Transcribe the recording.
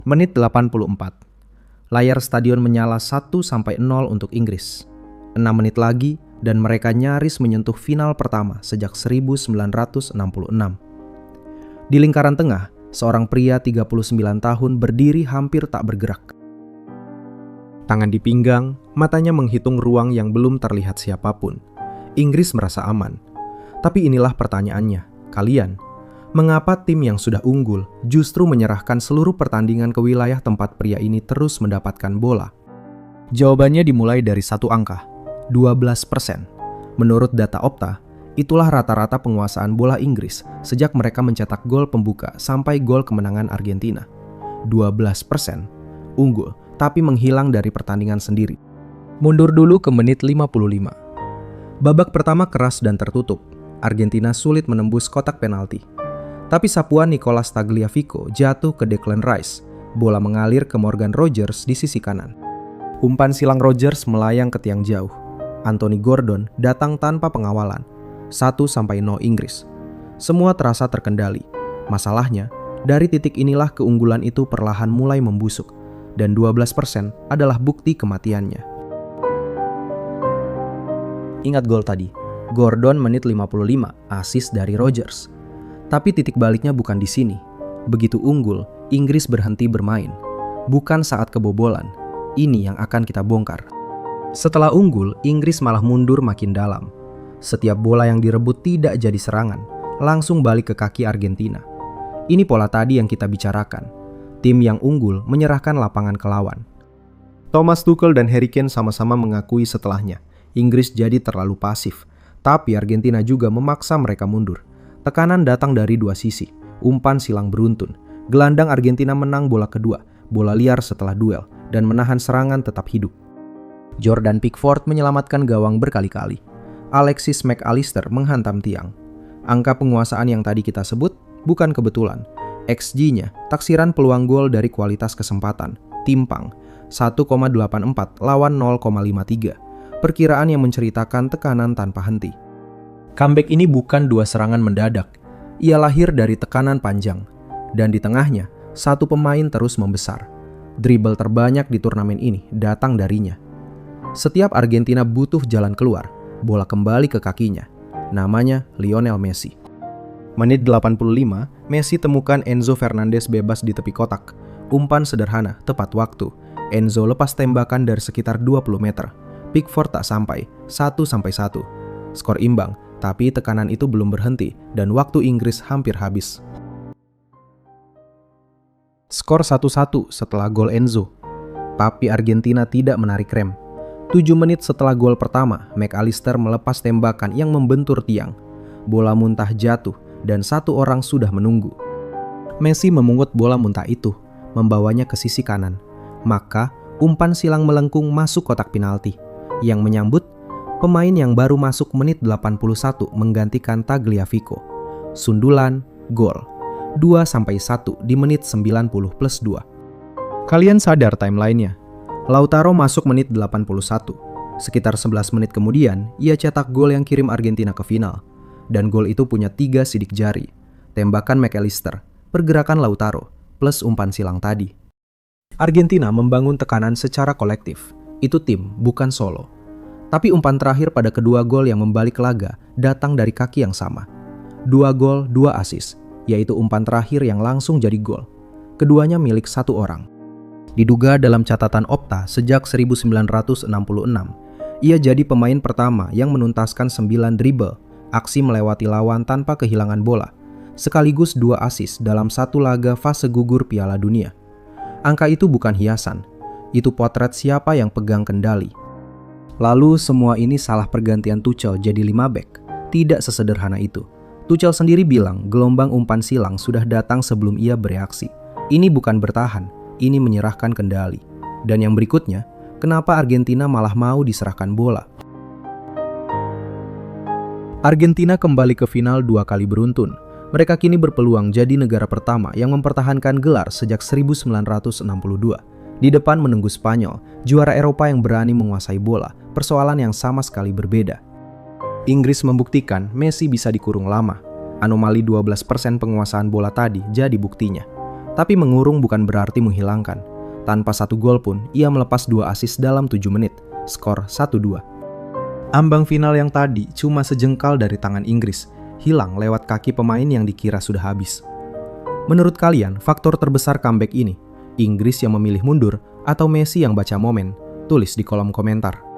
Menit 84. Layar stadion menyala 1-0 untuk Inggris. 6 menit lagi dan mereka nyaris menyentuh final pertama sejak 1966. Di lingkaran tengah, seorang pria 39 tahun berdiri hampir tak bergerak. Tangan di pinggang, matanya menghitung ruang yang belum terlihat siapapun. Inggris merasa aman. Tapi inilah pertanyaannya, kalian, mengapa tim yang sudah unggul justru menyerahkan seluruh pertandingan ke wilayah tempat pria ini terus mendapatkan bola? Jawabannya dimulai dari satu angka, 12%. Menurut data Opta, itulah rata-rata penguasaan bola Inggris sejak mereka mencetak gol pembuka sampai gol kemenangan Argentina. 12% unggul, tapi menghilang dari pertandingan sendiri. Mundur dulu ke menit 55. Babak pertama keras dan tertutup. Argentina sulit menembus kotak penalti. Tapi sapuan Nicolas Tagliafico jatuh ke Declan Rice. Bola mengalir ke Morgan Rogers di sisi kanan. Umpan silang Rogers melayang ke tiang jauh. Anthony Gordon datang tanpa pengawalan. 1-0 Inggris. Semua terasa terkendali. Masalahnya, dari titik inilah keunggulan itu perlahan mulai membusuk. Dan 12% adalah bukti kematiannya. Ingat gol tadi. Gordon menit 55, assist dari Rogers. Tapi titik baliknya bukan di sini. Begitu unggul, Inggris berhenti bermain. Bukan saat kebobolan. Ini yang akan kita bongkar. Setelah unggul, Inggris malah mundur makin dalam. Setiap bola yang direbut tidak jadi serangan, langsung balik ke kaki Argentina. Ini pola tadi yang kita bicarakan. Tim yang unggul menyerahkan lapangan ke lawan. Thomas Tuchel dan Harry Kane sama-sama mengakui setelahnya, Inggris jadi terlalu pasif. Tapi Argentina juga memaksa mereka mundur. Tekanan datang dari dua sisi, umpan silang beruntun. Gelandang Argentina menang bola kedua, bola liar setelah duel, dan menahan serangan tetap hidup. Jordan Pickford menyelamatkan gawang berkali-kali. Alexis Mac Allister menghantam tiang. Angka penguasaan yang tadi kita sebut bukan kebetulan. XG-nya, taksiran peluang gol dari kualitas kesempatan, timpang, 1,84 lawan 0,53. Perkiraan yang menceritakan tekanan tanpa henti. Comeback ini bukan dua serangan mendadak. Ia lahir dari tekanan panjang. Dan di tengahnya, satu pemain terus membesar. Dribble terbanyak di turnamen ini datang darinya. Setiap Argentina butuh jalan keluar, bola kembali ke kakinya. Namanya Lionel Messi. Menit 85, Messi temukan Enzo Fernandez bebas di tepi kotak. Umpan sederhana, tepat waktu. Enzo lepas tembakan dari sekitar 20 meter. Pickford tak sampai, 1-1. Skor imbang, tapi tekanan itu belum berhenti dan waktu Inggris hampir habis. Skor 1-1 setelah gol Enzo. Tapi Argentina tidak menarik rem. 7 menit setelah gol pertama, Mac Allister melepas tembakan yang membentur tiang. Bola muntah jatuh dan satu orang sudah menunggu. Messi memungut bola muntah itu, membawanya ke sisi kanan. Maka umpan silang melengkung masuk kotak penalti. Yang menyambut, pemain yang baru masuk menit 81 menggantikan Tagliafico. Sundulan, gol. 2-1 di menit 90+2. Kalian sadar timeline-nya? Lautaro masuk menit 81. Sekitar 11 menit kemudian, ia cetak gol yang kirim Argentina ke final. Dan gol itu punya 3 sidik jari. Tembakan Mac Allister, pergerakan Lautaro, plus umpan silang tadi. Argentina membangun tekanan secara kolektif. Itu tim, bukan solo. Tapi umpan terakhir pada kedua gol yang membalik laga datang dari kaki yang sama. 2 gol, 2 assist, yaitu umpan terakhir yang langsung jadi gol. Keduanya milik satu orang. Diduga dalam catatan Opta sejak 1966, ia jadi pemain pertama yang menuntaskan 9 dribble, aksi melewati lawan tanpa kehilangan bola, sekaligus 2 assist dalam satu laga fase gugur Piala Dunia. Angka itu bukan hiasan, itu potret siapa yang pegang kendali. Lalu semua ini salah pergantian Tuchel jadi 5 back. Tidak sesederhana itu. Tuchel sendiri bilang gelombang umpan silang sudah datang sebelum ia bereaksi. Ini bukan bertahan, ini menyerahkan kendali. Dan yang berikutnya, kenapa Argentina malah mau diserahkan bola? Argentina kembali ke final 2 kali beruntun. Mereka kini berpeluang jadi negara pertama yang mempertahankan gelar sejak 1962. Di depan menunggu Spanyol, juara Eropa yang berani menguasai bola, persoalan yang sama sekali berbeda. Inggris membuktikan Messi bisa dikurung lama. Anomali 12% penguasaan bola tadi jadi buktinya. Tapi mengurung bukan berarti menghilangkan. Tanpa 1 gol pun, ia melepas 2 assist dalam 7 menit, skor 1-2. Ambang final yang tadi cuma sejengkal dari tangan Inggris, hilang lewat kaki pemain yang dikira sudah habis. Menurut kalian, faktor terbesar comeback ini, Inggris yang memilih mundur atau Messi yang baca momen? Tulis di kolom komentar.